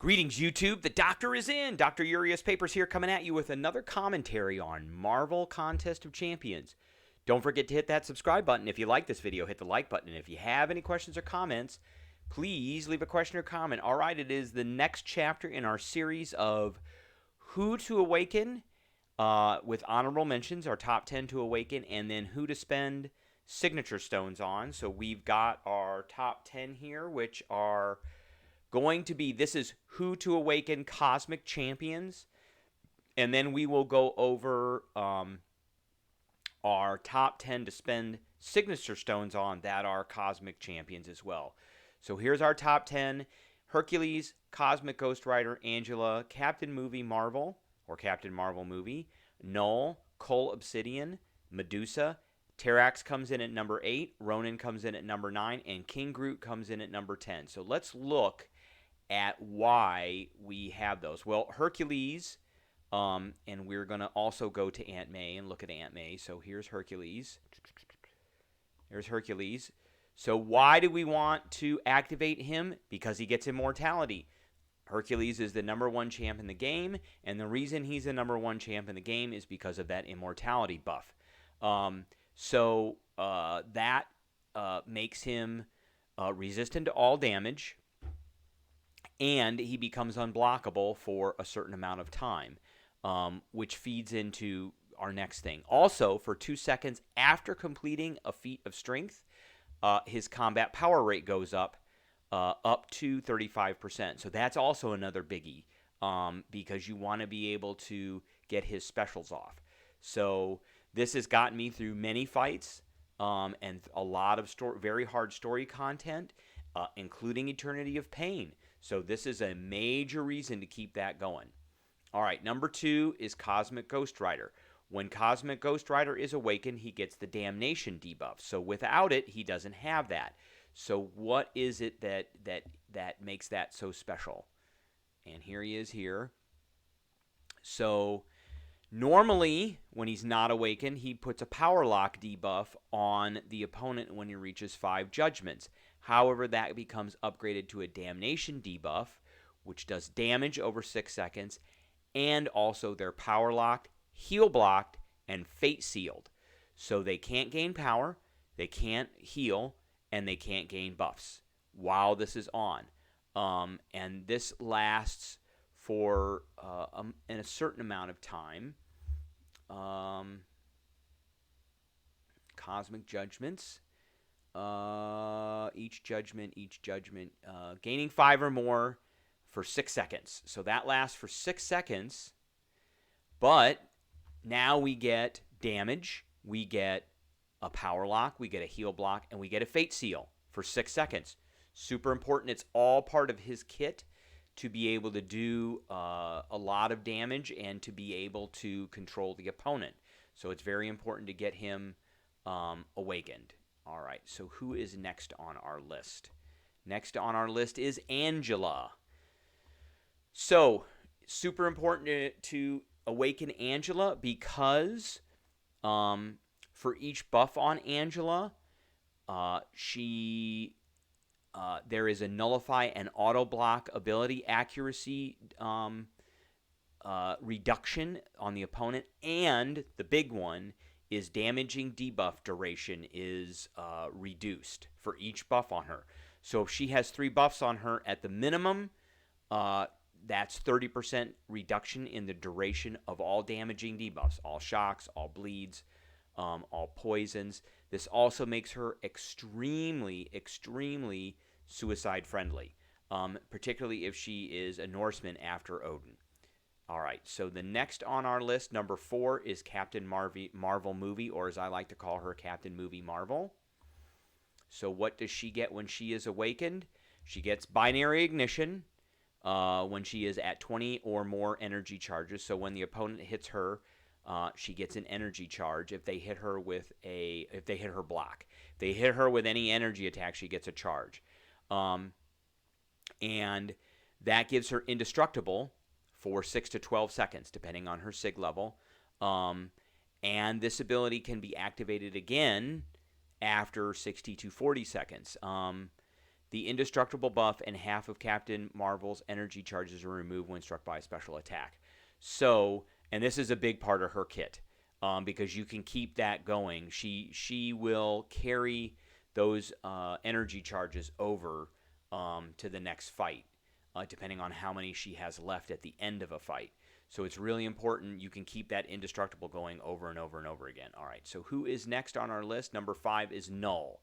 Greetings, YouTube. The doctor is in. Dr. Urias Papers here, coming at you with another commentary on Marvel Contest of Champions. Don't forget to hit that subscribe button. If you like this video, hit the like button. And if you have any questions or comments, please leave a question or comment. All right, it is the next chapter in our series of Who to Awaken, with honorable mentions, our top 10 to awaken, and then who to spend signature stones on. So we've got our top 10 here, which are going to be, this is Who to Awaken Cosmic Champions, and then we will go over our top 10 to spend signature stones on that are Cosmic Champions as well. So here's our top 10. Hercules, Cosmic Ghost Rider, Angela, Captain Movie Marvel, or Captain Marvel Movie, Null, Cole Obsidian, Medusa, Terrax comes in at number 8, Ronin comes in at number 9, and King Groot comes in at number 10. So let's look at why we have those. Well, Hercules, and we're going to also go to Aunt May and look at Aunt May. So here's Hercules. There's Hercules. So why do we want to activate him? Because he gets immortality. Hercules is the #1 champ in the game, and the reason he's the #1 champ in the game is because of that immortality buff. That makes him resistant to all damage, and he becomes unblockable for a certain amount of time, which feeds into our next thing. Also, for 2 seconds after completing a feat of strength, his combat power rate goes up to 35%. So that's also another biggie, because you want to be able to get his specials off. So this has gotten me through many fights and a lot of very hard story content, including Eternity of Pain. So this is a major reason to keep that going. All right, number 2 is Cosmic Ghost Rider. When Cosmic Ghost Rider is awakened, he gets the Damnation debuff. So without it, he doesn't have that. So what is it that makes that so special? And here he is here. So normally, when he's not awakened, he puts a Power Lock debuff on the opponent when he reaches 5 judgments. However, that becomes upgraded to a Damnation debuff, which does damage over 6 seconds, and also they're Power Locked, Heal Blocked, and Fate Sealed. So they can't gain power, they can't heal, and they can't gain buffs while this is on. And this lasts for in a certain amount of time. Cosmic Judgments. Each judgment, gaining 5 or more for 6 seconds. So that lasts for 6 seconds, but now we get damage, we get a power lock, we get a heal block, and we get a fate seal for 6 seconds. Super important. It's all part of his kit to be able to do a lot of damage and to be able to control the opponent. So it's very important to get him awakened. All right, so who is next on our list? Next on our list is Angela. So, super important to awaken Angela because for each buff on Angela, there is a nullify and auto block ability accuracy reduction on the opponent, and the big one is damaging debuff duration is reduced for each buff on her. So if she has 3 buffs on her at the minimum, that's 30% reduction in the duration of all damaging debuffs, all shocks, all bleeds, all poisons. This also makes her extremely, extremely suicide friendly, particularly if she is a Norseman after Odin. All right, so the next on our list, number 4, is Captain Marvel Movie, or as I like to call her, Captain Movie Marvel. So what does she get when she is awakened? She gets Binary Ignition when she is at 20 or more energy charges. So when the opponent hits her, she gets an energy charge. If they hit her with if they hit her block, if they hit her with any energy attack, she gets a charge, and that gives her indestructible for 6 to 12 seconds, depending on her SIG level. And this ability can be activated again after 60 to 40 seconds. The indestructible buff and half of Captain Marvel's energy charges are removed when struck by a special attack. So, and this is a big part of her kit, because you can keep that going. She will carry those energy charges over to the next fight, depending on how many she has left at the end of a fight. So it's really important you can keep that indestructible going over and over and over again. All right, so who is next on our list? Number 5 is Null.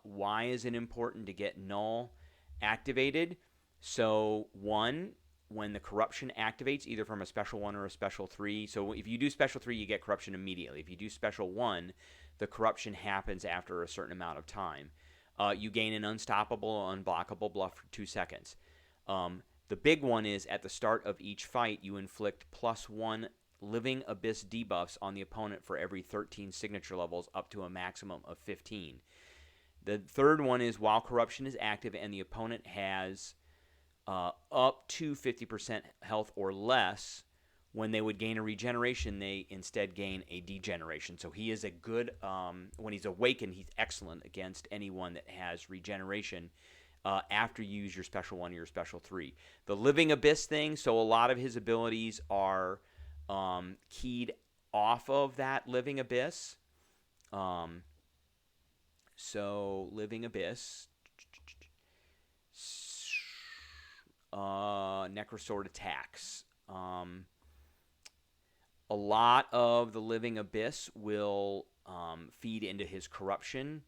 Why is it important to get Null activated? So, one, when the corruption activates, either from a special 1 or a special 3. So if you do special 3, you get corruption immediately. If you do special 1, the corruption happens after a certain amount of time. You gain an unstoppable, unblockable bluff for 2 seconds. The big one is at the start of each fight, you inflict +1 Living Abyss debuffs on the opponent for every 13 signature levels up to a maximum of 15. The third one is while corruption is active and the opponent has up to 50% health or less, when they would gain a regeneration, they instead gain a degeneration. So he is a good, when he's awakened, he's excellent against anyone that has regeneration after you use your special 1 or your special 3. The Living Abyss thing, so a lot of his abilities are keyed off of that Living Abyss. So, Living Abyss, Necrosword attacks. A lot of the Living Abyss will feed into his corruption,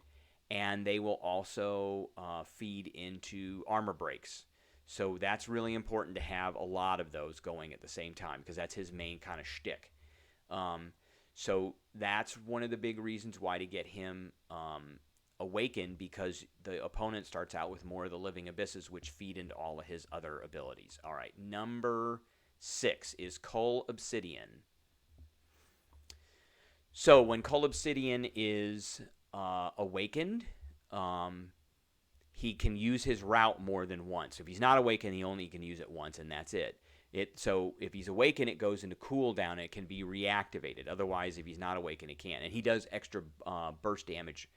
and they will also feed into armor breaks. So that's really important to have a lot of those going at the same time, because that's his main kind of shtick. So that's one of the big reasons why to get him Awaken, because the opponent starts out with more of the Living Abysses, which feed into all of his other abilities. All right, number 6 is Cull Obsidian. So when Cull Obsidian is awakened, he can use his route more than once. If he's not awakened, he only can use it once, and that's it. So if he's awakened, it goes into cooldown. It can be reactivated. Otherwise, if he's not awakened, it can't. And he does extra burst damage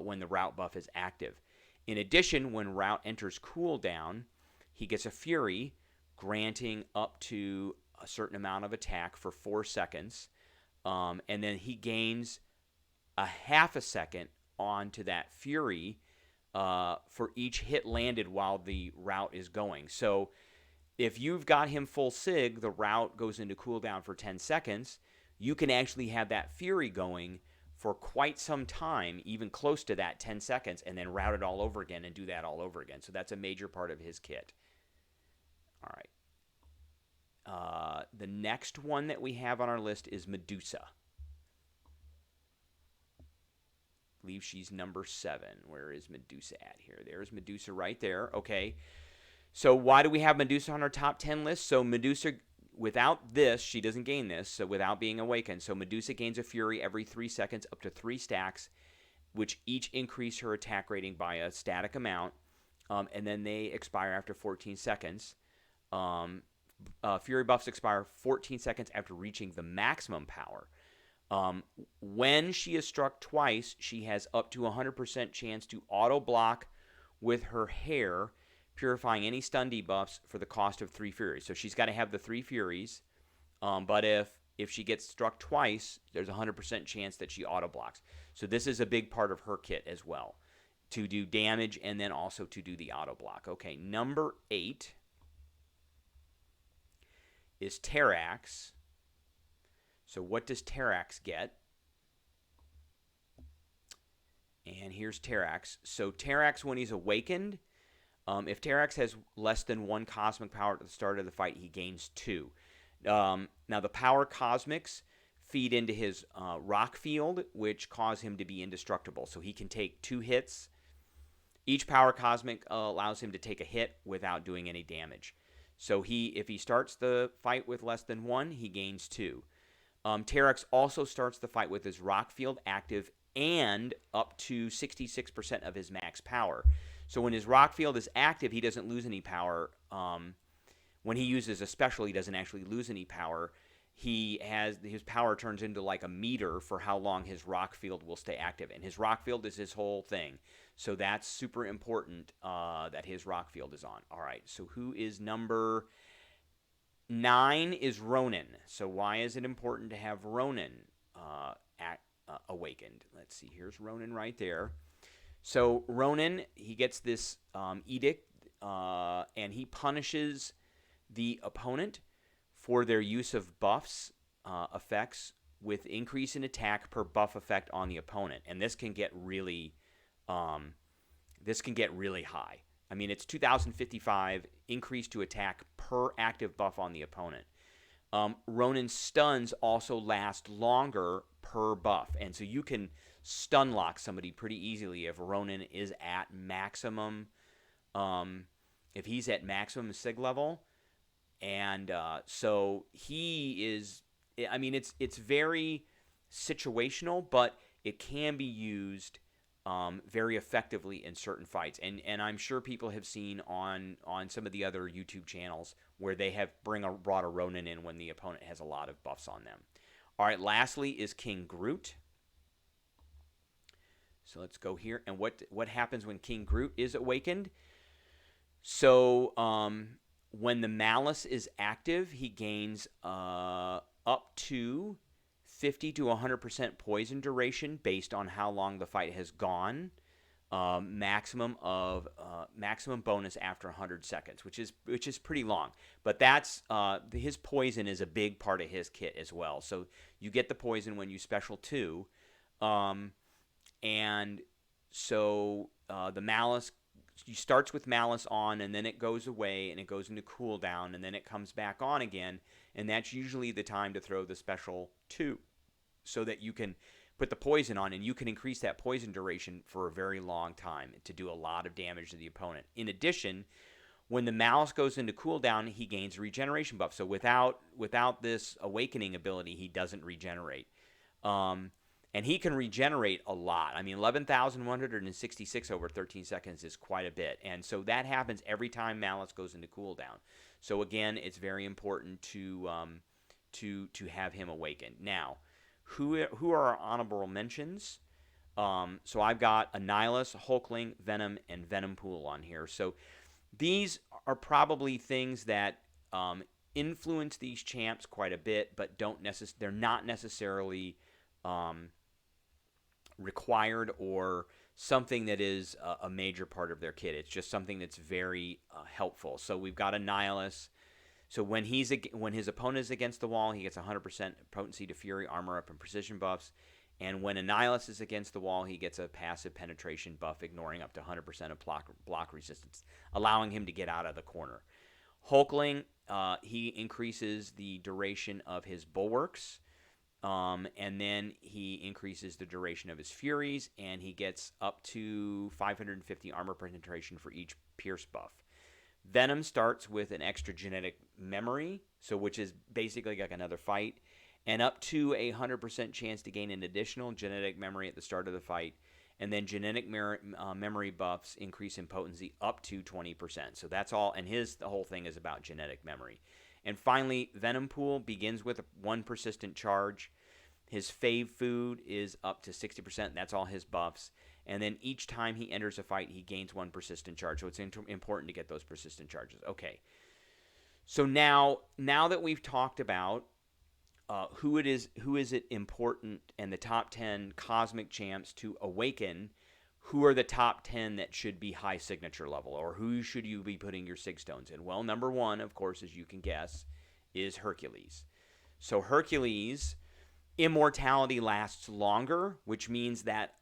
when the route buff is active. In addition, when route enters cooldown, he gets a Fury, granting up to a certain amount of attack for 4 seconds. And then he gains a half a second onto that Fury for each hit landed while the route is going. So if you've got him full sig, the route goes into cooldown for 10 seconds. You can actually have that Fury going for quite some time, even close to that 10 seconds, and then route it all over again and do that all over again. So that's a major part of his kit. All right. The next one that we have on our list is Medusa. I believe she's number 7. Where is Medusa at here? There's Medusa right there. Okay. So why do we have Medusa on our top 10 list? So Medusa, without this, she doesn't gain this, so without being awakened. So Medusa gains a Fury every 3 seconds up to 3 stacks, which each increase her attack rating by a static amount, and then they expire after 14 seconds. Fury buffs expire 14 seconds after reaching the maximum power. When she is struck twice, she has up to 100% chance to auto-block with her hair, purifying any stun debuffs for the cost of 3 Furies. So she's got to have the 3 Furies, but if she gets struck twice, there's a 100% chance that she auto-blocks. So this is a big part of her kit as well, to do damage and then also to do the auto-block. Okay, number 8 is Terrax. So what does Terrax get? And here's Terrax. So Terrax, when he's awakened, if Terrax has less than 1 cosmic power at the start of the fight, he gains 2. Now, the power cosmics feed into his rock field, which cause him to be indestructible. So he can take 2 hits. Each power cosmic allows him to take a hit without doing any damage. So if he starts the fight with less than 1, he gains 2. Terrax also starts the fight with his rock field active and up to 66% of his max power. So when his rock field is active, he doesn't lose any power. When he uses a special, he doesn't actually lose any power. his power turns into like a meter for how long his rock field will stay active, and his rock field is his whole thing. So that's super important that his rock field is on. All right, so who is number 9 is Ronin. So why is it important to have Ronin awakened? Let's see. Here's Ronin right there. So Ronin, he gets this edict, and he punishes the opponent for their use of buffs effects with increase in attack per buff effect on the opponent, and this can get really high. I mean, it's 2055 increase to attack per active buff on the opponent. Ronin's stuns also last longer per buff, and so you can stun lock somebody pretty easily if Ronin is at maximum, if he's at maximum sig level. And so he is, I mean, it's very situational, but it can be used very effectively in certain fights. And I'm sure people have seen on some of the other YouTube channels where they have brought a Ronin in when the opponent has a lot of buffs on them. All right, lastly is King Groot. So let's go here. And what happens when King Groot is awakened? So when the Malice is active, he gains up to 50 to 100% poison duration based on how long the fight has gone. Maximum bonus after 100 seconds, which is pretty long. But that's his poison is a big part of his kit as well. So you get the poison when you special 2, and so the Malice. He starts with Malice on, and then it goes away, and it goes into cooldown, and then it comes back on again, and that's usually the time to throw the special 2 so that you can put the poison on, and you can increase that poison duration for a very long time to do a lot of damage to the opponent. In addition, when the Malice goes into cooldown, he gains a regeneration buff. So without this awakening ability, he doesn't regenerate. And he can regenerate a lot. I mean, 11,166 over 13 seconds is quite a bit. And so that happens every time Malice goes into cooldown. So again, it's very important to have him awakened. Now, who are our honorable mentions? So I've got Annihilus, Hulkling, Venom, and Venompool on here. So these are probably things that influence these champs quite a bit, but they're not necessarily required or something that is a major part of their kit. It's just something that's very helpful. So we've got Annihilus. So when his opponent is against the wall, he gets 100% potency to fury, armor up, and precision buffs. And when Annihilus is against the wall, he gets a passive penetration buff, ignoring up to 100% of block resistance, allowing him to get out of the corner. Hulkling, he increases the duration of his bulwarks. And then he increases the duration of his furies, and he gets up to 550 armor penetration for each pierce buff. Venom starts with an extra genetic memory, which is basically like another fight, and up to 100% chance to gain an additional genetic memory at the start of the fight. And then genetic memory buffs increase in potency up to 20%. So that's all, and the whole thing is about genetic memory. And finally, Venompool begins with 1 persistent charge. His fave food is up to 60%. That's all his buffs. And then each time he enters a fight, he gains 1 persistent charge. So it's important to get those persistent charges. Okay. So now that we've talked about who is it important and the top 10 cosmic champs to awaken, who are the top 10 that should be high signature level, or who should you be putting your sig stones in? Well, number 1, of course, as you can guess, is Hercules. So Hercules, immortality lasts longer, which means that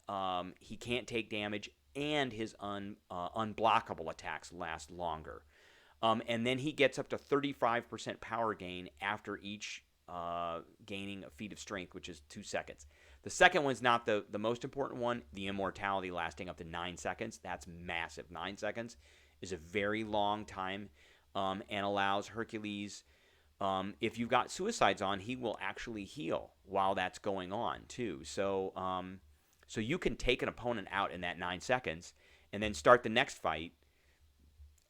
he can't take damage, and his unblockable attacks last longer. And then he gets up to 35% power gain after each gaining a feat of strength, which is 2 seconds. The second one's not the most important one, the immortality lasting up to 9 seconds. That's massive. 9 seconds is a very long time, and allows Hercules, if you've got suicides on, he will actually heal while that's going on too. So you can take an opponent out in that 9 seconds and then start the next fight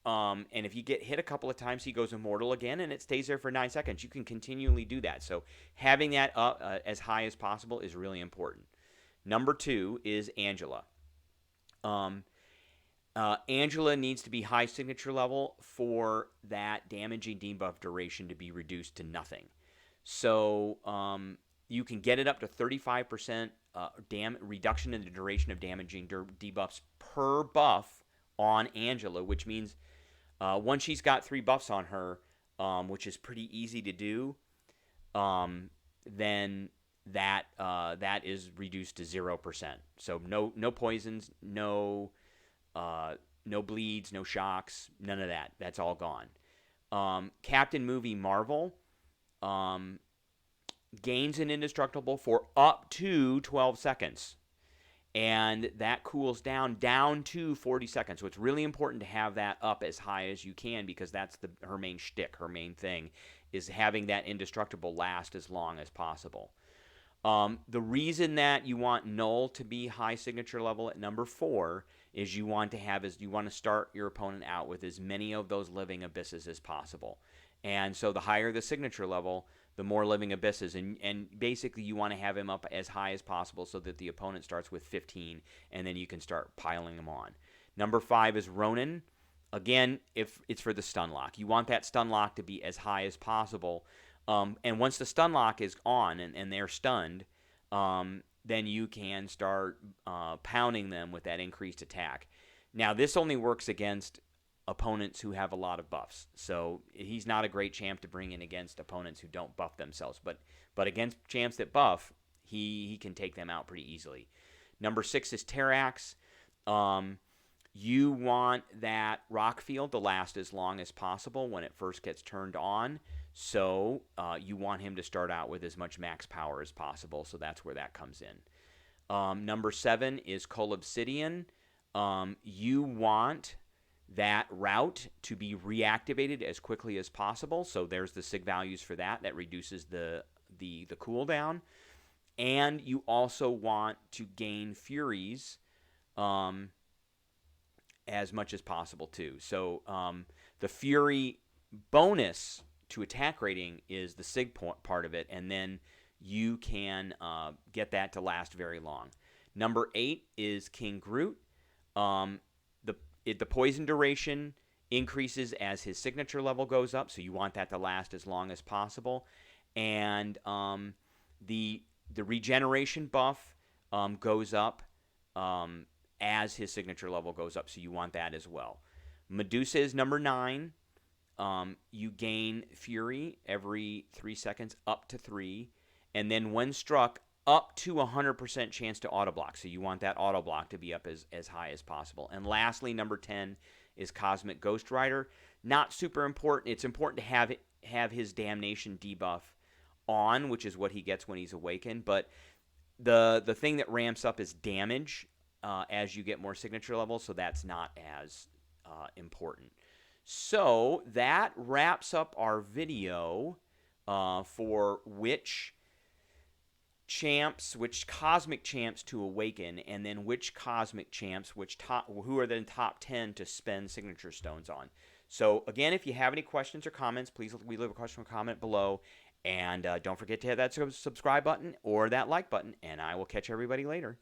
And if you get hit a couple of times, he goes immortal again, and it stays there for 9 seconds. You can continually do that. So having that up as high as possible is really important. Number 2 is Angela. Angela needs to be high signature level for that damaging debuff duration to be reduced to nothing. So you can get it up to 35% reduction in the duration of damaging debuffs per buff on Angela, which means once she's got 3 buffs on her, which is pretty easy to do, then that is reduced to 0%. So no poisons, no bleeds, no shocks, none of that. That's all gone. Captain Movie Marvel gains an indestructible for up to 12 seconds. And that cools down to 40 seconds. So it's really important to have that up as high as you can, because that's her main shtick, her main thing, is having that indestructible last as long as possible. The reason that you want Null to be high signature level at number 4 is you want to start your opponent out with as many of those living abysses as possible. And so the higher the signature level, the more living abysses. And basically you want to have him up as high as possible so that the opponent starts with 15, and then you can start piling them on. Number 5 is Ronin. Again, if it's for the stun lock. You want that stun lock to be as high as possible. And once the stun lock is on and they're stunned, then you can start pounding them with that increased attack. Now, this only works against opponents who have a lot of buffs. So he's not a great champ to bring in against opponents who don't buff themselves. But against champs that buff, he can take them out pretty easily. Number 6 is Terrax. You want that rock field to last as long as possible when it first gets turned on. So you want him to start out with as much max power as possible. So that's where that comes in. Number 7 is Colobsidian. You want that route to be reactivated as quickly as possible. So there's the sig values for that. That reduces the cooldown. And you also want to gain Furies as much as possible too. So the Fury bonus to attack rating is the sig part of it, and then you can get that to last very long. Number 8 is King Groot. The poison duration increases as his signature level goes up, so you want that to last as long as possible. And the regeneration buff goes up as his signature level goes up, so you want that as well. Medusa is number 9. You gain Fury every 3 seconds, up to 3. And then when struck, up to 100% chance to auto block. So you want that auto block to be up as high as possible. And lastly, number 10 is Cosmic Ghost Rider. Not super important. It's important to have his damnation debuff on, which is what he gets when he's awakened. But the thing that ramps up is damage as you get more signature levels, so that's not as important. So that wraps up our video for which cosmic champs to awaken, and then which cosmic champs, who are the top 10 to spend signature stones on. So again, if you have any questions or comments, please leave a question or comment below, and don't forget to hit that subscribe button or that like button, and I will catch everybody later.